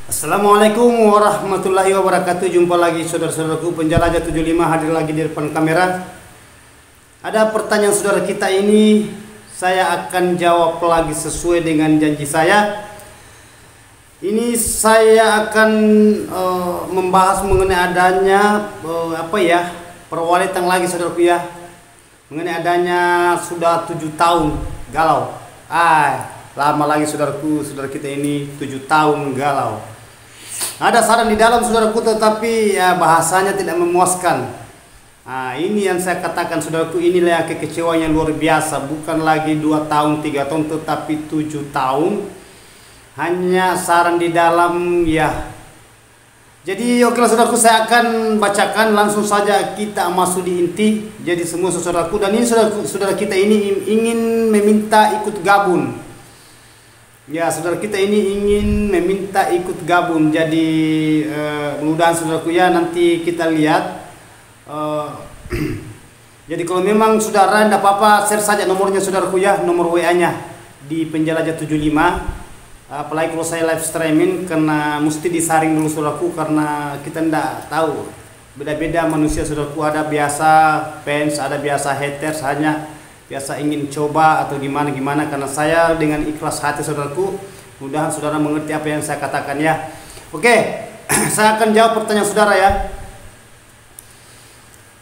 Assalamualaikum warahmatullahi wabarakatuh. Jumpa lagi saudara-saudaraku penjelajah 75 hadir lagi di depan kamera. Ada pertanyaan saudara kita ini, saya akan jawab lagi sesuai dengan janji saya. Ini saya akan membahas mengenai adanya perwalitan lagi saudaraku ya. Mengenai adanya sudah 7 tahun galau. Lama lagi saudaraku, saudara kita ini 7 tahun galau. Ada saran di dalam saudaraku, tetapi ya bahasanya tidak memuaskan. Ini yang saya katakan saudaraku, inilah kekecewaan yang luar biasa. Bukan lagi 2 tahun, 3 tahun, tetapi 7 tahun. Hanya saran di dalam ya. Jadi oke saudaraku, saya akan bacakan langsung saja, kita masuk di inti. Jadi semua saudaraku, dan ini saudara kita ini ingin meminta ikut gabung. Ya, saudara kita ini ingin meminta ikut gabung. Jadi mudah-mudahan saudaraku ya, nanti kita lihat. Jadi kalau memang saudara tidak apa-apa, share saja nomornya saudaraku ya, nomor WA-nya di penjelajah 75. Apalagi kalau saya live streaming, karena mesti disaring dulu saudaraku, karena kita tidak tahu beda-beda manusia saudaraku. Ada biasa fans, ada biasa haters, hanya biasa ingin coba atau gimana-gimana. Karena saya dengan ikhlas hati saudaraku, mudah-mudahan saudara mengerti apa yang saya katakan ya. Oke, saya akan jawab pertanyaan saudara ya.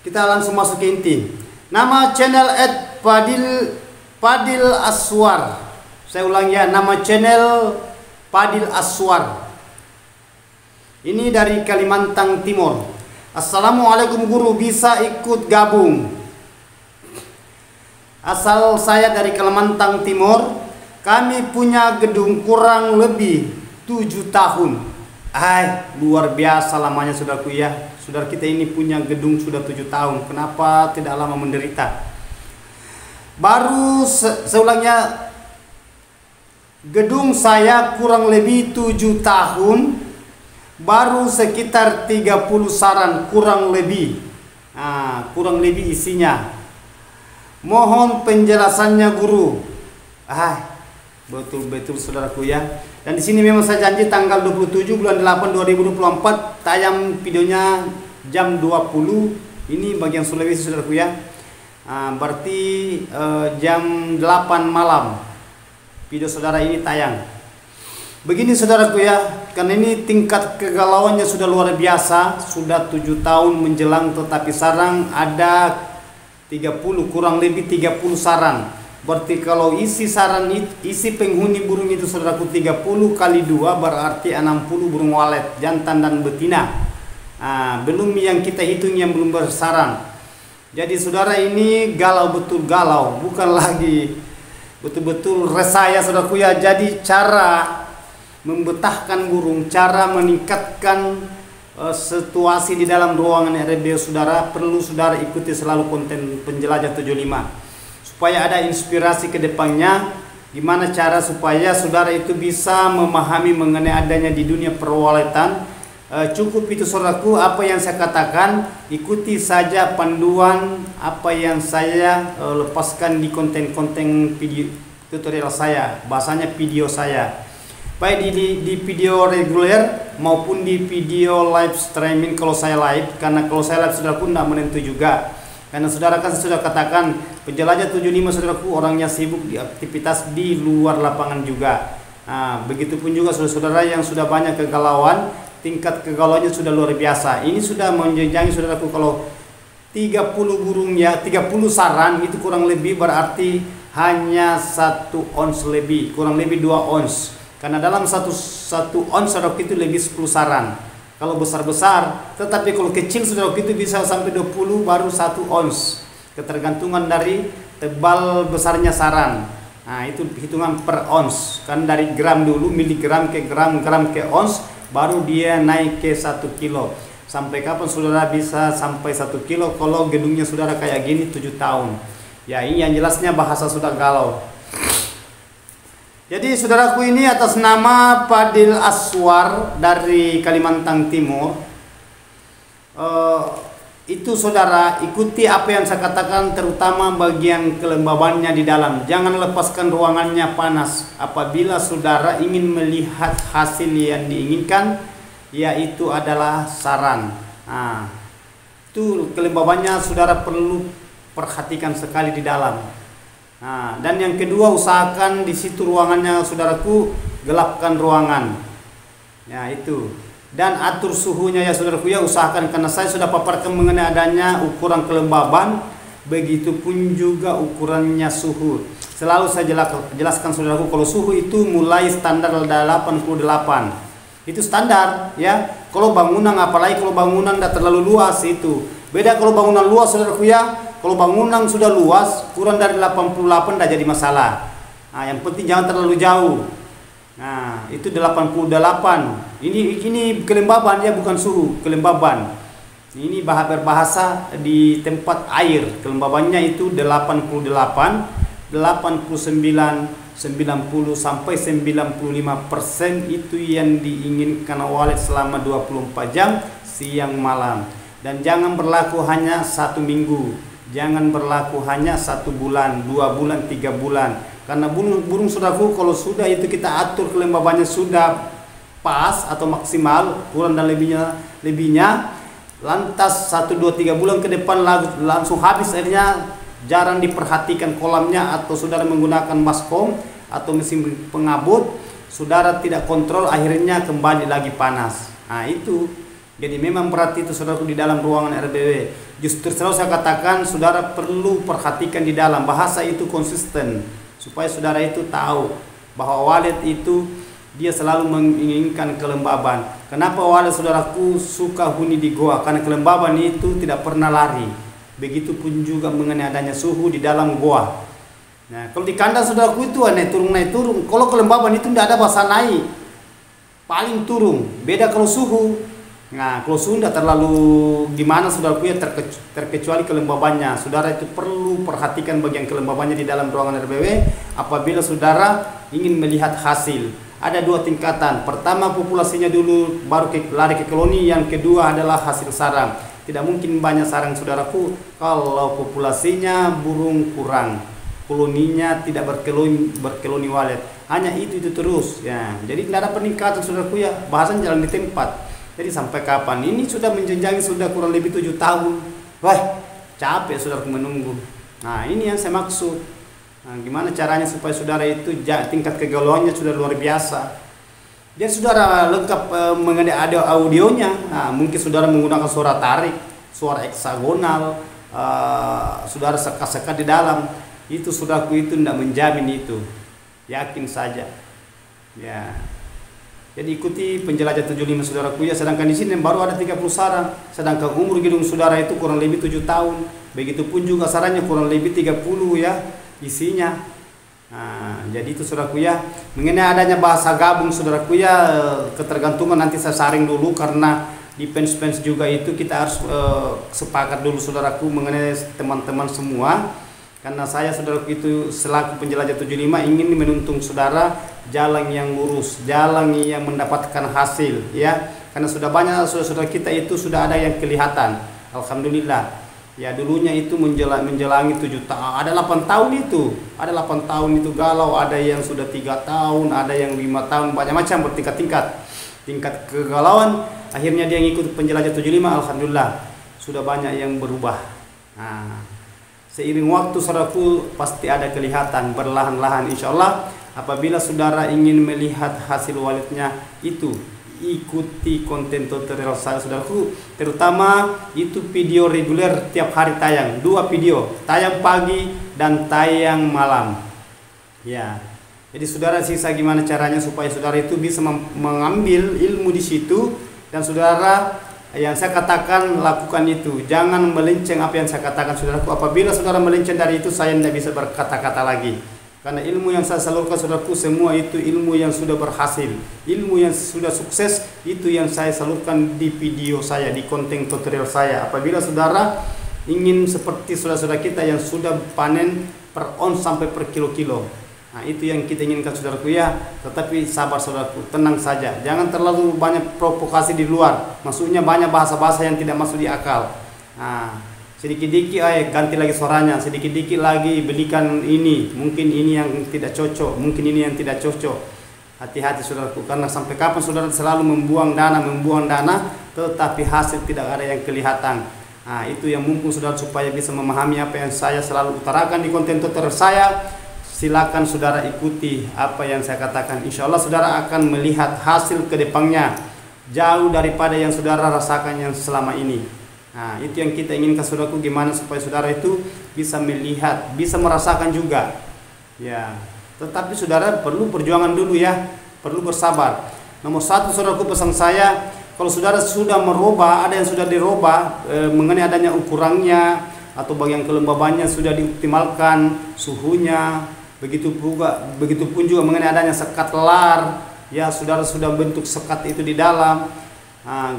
Kita langsung masuk ke inti. Nama channel @Padil Aswar. Saya ulang ya, nama channel Padil Aswar. Ini dari Kalimantan Timur. Assalamualaikum guru, bisa ikut gabung? Asal saya dari Kalimantan Timur. Kami punya gedung kurang lebih 7 tahun. Luar biasa lamanya saudaraku ya. Saudara kita ini punya gedung sudah 7 tahun. Kenapa tidak lama menderita? Seulangnya, gedung saya kurang lebih 7 tahun. Baru sekitar 30 saran kurang lebih. Kurang lebih isinya. Mohon penjelasannya guru. Betul-betul saudaraku ya. Dan di sini memang saya janji tanggal 27 bulan 8 2024 tayang videonya jam 20. Ini bagian Sulawesi saudaraku ya. Berarti jam 8 malam video saudara ini tayang. Begini saudaraku ya, karena ini tingkat kegalauannya sudah luar biasa. Sudah 7 tahun menjelang, tetapi sarang ada 30, kurang lebih 30 saran. Berarti kalau isi penghuni burung itu saudaraku 30 kali 2 berarti 60 burung walet, jantan dan betina. Belum yang kita hitung yang belum bersarang. Jadi saudara ini galau, betul galau, bukan lagi betul-betul resah ya saudaraku ya. Jadi cara membetahkan burung, cara meningkatkan situasi di dalam ruangan RBO saudara, perlu saudara ikuti selalu konten penjelajah 75 supaya ada inspirasi ke depannya. Gimana cara supaya saudara itu bisa memahami mengenai adanya di dunia perwalitan. Cukup itu saudaraku apa yang saya katakan, ikuti saja panduan apa yang saya lepaskan di konten-konten video tutorial saya, bahasanya video saya, baik di video reguler maupun di video live streaming kalau saya live. Karena kalau saya live saudaraku tidak menentu juga, karena saudara kan sudah katakan penjelajah 75 saudaraku orangnya sibuk di aktivitas di luar lapangan juga. Begitupun juga saudara-saudara yang sudah banyak kegalauan, tingkat kegalauannya sudah luar biasa. Ini sudah menjenjangi saudaraku, kalau 30 burung ya, 30 saran itu kurang lebih berarti hanya 1 ons lebih, kurang lebih 2 ons. Karena dalam satu ons saudaraku itu lebih 10 saran. Kalau besar-besar, tetapi kalau kecil saudaraku itu bisa sampai 20 baru 1 ons. Ketergantungan dari tebal besarnya saran. Itu hitungan per ons. Kan dari gram dulu, miligram ke gram, gram ke ons, baru dia naik ke 1 kilo. Sampai kapan saudara bisa sampai 1 kilo kalau gedungnya saudara kayak gini 7 tahun. Ya ini yang jelasnya bahasa sudah galau. Jadi saudaraku ini atas nama Padil Aswar dari Kalimantan Timur. itu saudara ikuti apa yang saya katakan, terutama bagian kelembabannya di dalam. Jangan lepaskan ruangannya panas. Apabila saudara ingin melihat hasil yang diinginkan, yaitu adalah sarang. Nah, itu kelembabannya saudara perlu perhatikan sekali di dalam. Nah, dan yang kedua, usahakan di situ ruangannya saudaraku, gelapkan ruangan. Ya itu. Dan atur suhunya ya saudaraku ya, usahakan, karena saya sudah paparkan mengenai adanya ukuran kelembaban, begitupun juga ukurannya suhu. Selalu saya jelaskan saudaraku, kalau suhu itu mulai standar 88, itu standar ya. Kalau bangunan, apalagi kalau bangunan tidak terlalu luas, itu beda. Kalau bangunan luas saudaraku ya, kalau bangunan sudah luas kurang dari 88 tidak jadi masalah. Nah, yang penting jangan terlalu jauh. Nah, itu 88. Ini kelembaban ya, bukan suhu, kelembaban. Ini berbahasa di tempat air. Kelembabannya itu 88, 89, 90 sampai 95% itu yang diinginkan walet selama 24 jam siang malam. Dan jangan berlaku hanya 1 minggu. Jangan berlaku hanya 1 bulan, 2 bulan, 3 bulan. Karena burung saudaraku, kalau sudah itu kita atur kelembabannya sudah pas atau maksimal, kurang dan lebihnya, lantas 1, 2, 3 bulan ke depan langsung habis airnya, jarang diperhatikan kolamnya, atau saudara menggunakan baskom atau mesin pengabut, saudara tidak kontrol, akhirnya kembali lagi panas. Nah itu, jadi memang berarti itu saudaraku di dalam ruangan RBW. Justru selalu saya katakan saudara perlu perhatikan di dalam, bahasa itu konsisten, supaya saudara itu tahu bahwa walet itu dia selalu menginginkan kelembaban. Kenapa walet saudaraku suka huni di goa? Karena kelembaban itu tidak pernah lari. Begitupun juga mengenai adanya suhu di dalam goa. Nah, kalau di kandang saudaraku itu naik turun. Kalau kelembaban itu tidak ada bahasa naik, paling turun. Beda kalau suhu. Nah, kalau suhu tidak terlalu gimana saudaraku ya, terkecuali kelembabannya. Saudara itu perlu perhatikan bagian kelembabannya di dalam ruangan RBW apabila saudara ingin melihat hasil. Ada 2 tingkatan. Pertama, populasinya dulu, baru lari ke koloni. Yang kedua adalah hasil sarang. Tidak mungkin banyak sarang saudaraku kalau populasinya burung kurang, koloninya tidak berkoloni walet. Hanya itu terus ya. Jadi tidak ada peningkatan saudaraku ya, bahasanya jalan di tempat. Jadi sampai kapan? Ini sudah menjenjangi sudah kurang lebih 7 tahun. Wah, capek saudaraku menunggu. Nah, ini yang saya maksud. Nah, gimana caranya supaya saudara itu tingkat kegalauannya sudah luar biasa. Jadi saudara lengkap mengenai audionya. Nah, mungkin saudara menggunakan suara tarik, suara heksagonal, saudara seka-seka di dalam. Itu saudaraku itu tidak menjamin itu. Yakin saja. Ya. Jadi ikuti penjelajah 75 saudaraku ya, sedangkan di sini baru ada 30 sarang, sedangkan umur gedung saudara itu kurang lebih 7 tahun. Begitupun juga sarangnya kurang lebih 30 ya isinya. Nah, jadi itu saudaraku ya, mengenai adanya bahasa gabung saudaraku ya, ketergantungan nanti saya saring dulu, karena di pens juga itu kita harus sepakat dulu saudaraku mengenai teman-teman semua. Karena saya saudaraku itu selaku penjelajah 75 ingin menuntun saudara jalan yang lurus, jalan yang mendapatkan hasil ya. Karena sudah banyak saudara-saudara kita itu sudah ada yang kelihatan. Alhamdulillah. Ya dulunya itu menjelangi 7 tahun, ada 8 tahun itu. Ada 8 tahun itu galau, ada yang sudah 3 tahun, ada yang 5 tahun, banyak macam bertingkat-tingkat. Tingkat kegalauan, akhirnya dia ngikut penjelajah 75, alhamdulillah. Sudah banyak yang berubah. Nah, seiring waktu saudaraku pasti ada kelihatan berlahan-lahan insyaallah. Apabila saudara ingin melihat hasil waletnya itu, ikuti konten tutorial saya saudaraku, terutama itu video reguler tiap hari tayang, 2 video, tayang pagi dan tayang malam ya. Jadi saudara sisa gimana caranya supaya saudara itu bisa mengambil ilmu di situ, dan saudara yang saya katakan lakukan itu, jangan melenceng apa yang saya katakan saudaraku. Apabila saudara melenceng dari itu, saya tidak bisa berkata-kata lagi, karena ilmu yang saya salurkan saudaraku semua itu ilmu yang sudah berhasil, ilmu yang sudah sukses, itu yang saya salurkan di video saya, di konten tutorial saya. Apabila saudara ingin seperti saudara-saudara kita yang sudah panen per on sampai per kilo-kilo, nah itu yang kita inginkan saudaraku ya. Tetapi sabar saudaraku, tenang saja, jangan terlalu banyak provokasi di luar, maksudnya banyak bahasa-bahasa yang tidak masuk di akal. Sedikit-dikit ganti lagi suaranya, sedikit-dikit lagi belikan ini, mungkin ini yang tidak cocok, mungkin ini yang tidak cocok. Hati-hati saudaraku, karena sampai kapan saudara selalu membuang dana, tetapi hasil tidak ada yang kelihatan. Itu yang mumpung saudara, supaya bisa memahami apa yang saya selalu utarakan di konten tutorial saya. Silakan saudara ikuti apa yang saya katakan. Insya Allah saudara akan melihat hasil ke depannya jauh daripada yang saudara rasakan yang selama ini. Itu yang kita inginkan saudaraku, gimana supaya saudara itu bisa melihat, bisa merasakan juga. Ya, tetapi saudara perlu perjuangan dulu ya, perlu bersabar. Nomor satu saudaraku, pesan saya, kalau saudara sudah merubah, ada yang sudah dirubah mengenai adanya ukurannya atau bagian kelembabannya sudah dioptimalkan, suhunya, begitu pun juga mengenai adanya sekat lar, ya saudara sudah bentuk sekat itu di dalam,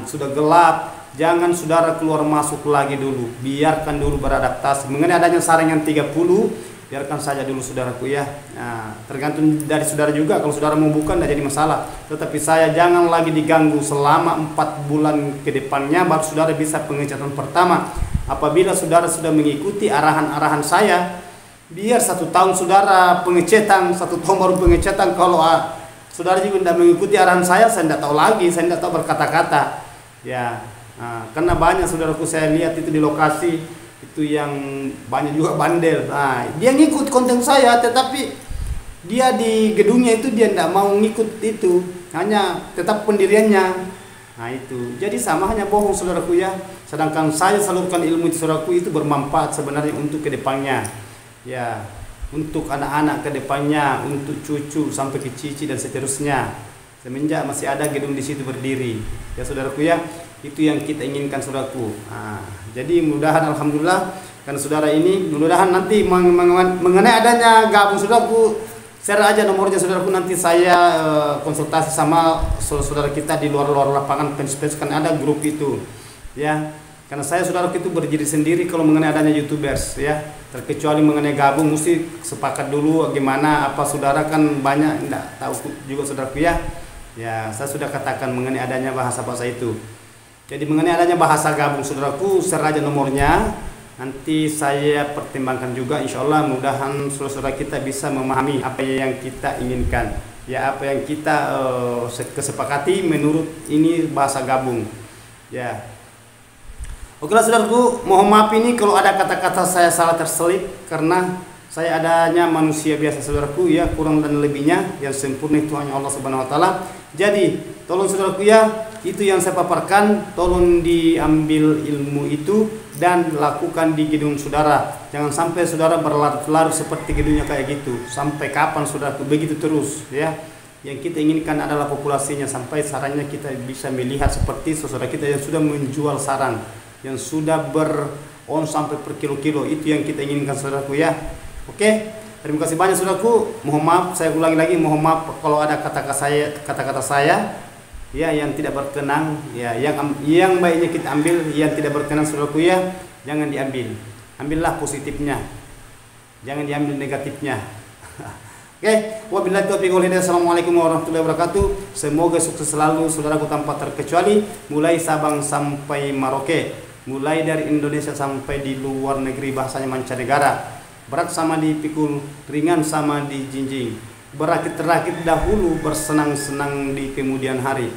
sudah gelap. Jangan saudara keluar masuk lagi dulu, biarkan dulu beradaptasi. Mengenai adanya sarang yang 30, biarkan saja dulu saudaraku ya. Tergantung dari saudara juga, kalau saudara mau buka tidak jadi masalah. Tetapi saya jangan lagi diganggu selama 4 bulan ke depannya, baru saudara bisa pengecatan pertama. Apabila saudara sudah mengikuti arahan-arahan saya, biar 1 tahun saudara pengecetan, 1 tahun baru pengecetan. Kalau saudara juga tidak mengikuti arahan saya tidak tahu lagi, saya tidak tahu berkata-kata ya. Karena banyak saudaraku saya lihat itu di lokasi itu yang banyak juga bandel. Dia ngikut konten saya, tetapi dia di gedungnya itu dia tidak mau ngikut itu, hanya tetap pendiriannya. Itu jadi sama, hanya bohong saudaraku ya. Sedangkan saya salurkan ilmu itu saudaraku, itu bermanfaat sebenarnya untuk kedepannya ya, untuk anak-anak kedepannya, untuk cucu sampai ke cici dan seterusnya, semenjak masih ada gedung di situ berdiri ya saudaraku ya. Itu yang kita inginkan saudaraku. Jadi mudah-mudahan alhamdulillah, karena saudara ini mudah-mudahan nanti mengenai adanya gabung saudaraku, share aja nomornya saudaraku, nanti saya konsultasi sama saudara kita di luar lapangan fans kan ada grup itu ya. Karena saya saudaraku itu berdiri sendiri kalau mengenai adanya YouTubers ya, terkecuali mengenai gabung mesti sepakat dulu gimana apa, saudara kan banyak tidak tahu juga saudaraku ya. Ya, saya sudah katakan mengenai adanya bahasa-bahasa itu. Jadi mengenai adanya bahasa gabung saudaraku, share aja nomornya, nanti saya pertimbangkan juga. Insya Allah mudahan saudara-saudara kita bisa memahami apa yang kita inginkan ya, apa yang kita kesepakati menurut ini bahasa gabung ya. Oke lah saudaraku, mohon maaf ini kalau ada kata-kata saya salah terselip, karena saya adanya manusia biasa saudaraku ya, kurang dan lebihnya, yang sempurna itu hanya Allah Subhanahu wa taala. Jadi tolong saudaraku ya, itu yang saya paparkan, tolong diambil ilmu itu dan lakukan di gedung saudara. Jangan sampai saudara berlarut-larut seperti gedungnya kayak gitu. Sampai kapan saudaraku begitu terus ya? Yang kita inginkan adalah populasinya, sampai sarangnya kita bisa melihat seperti saudara kita yang sudah menjual sarang, yang sudah beron sampai per kilo-kilo. Itu yang kita inginkan saudaraku ya. Oke, terima kasih banyak saudaraku. Mohon maaf, saya ulangi lagi, mohon maaf kalau ada kata-kata saya ya yang tidak berkenan ya, yang baiknya kita ambil, yang tidak berkenan saudaraku ya jangan diambil. Ambillah positifnya, jangan diambil negatifnya. Oke, wabillahi taufiq wal hidayah. Assalamualaikum warahmatullahi wabarakatuh. Semoga sukses selalu saudaraku tanpa terkecuali, mulai Sabang sampai Merauke, mulai dari Indonesia sampai di luar negeri, bahasanya mancanegara. Berat sama dipikul, ringan sama dijinjing, berakit-rakit dahulu, bersenang-senang di kemudian hari.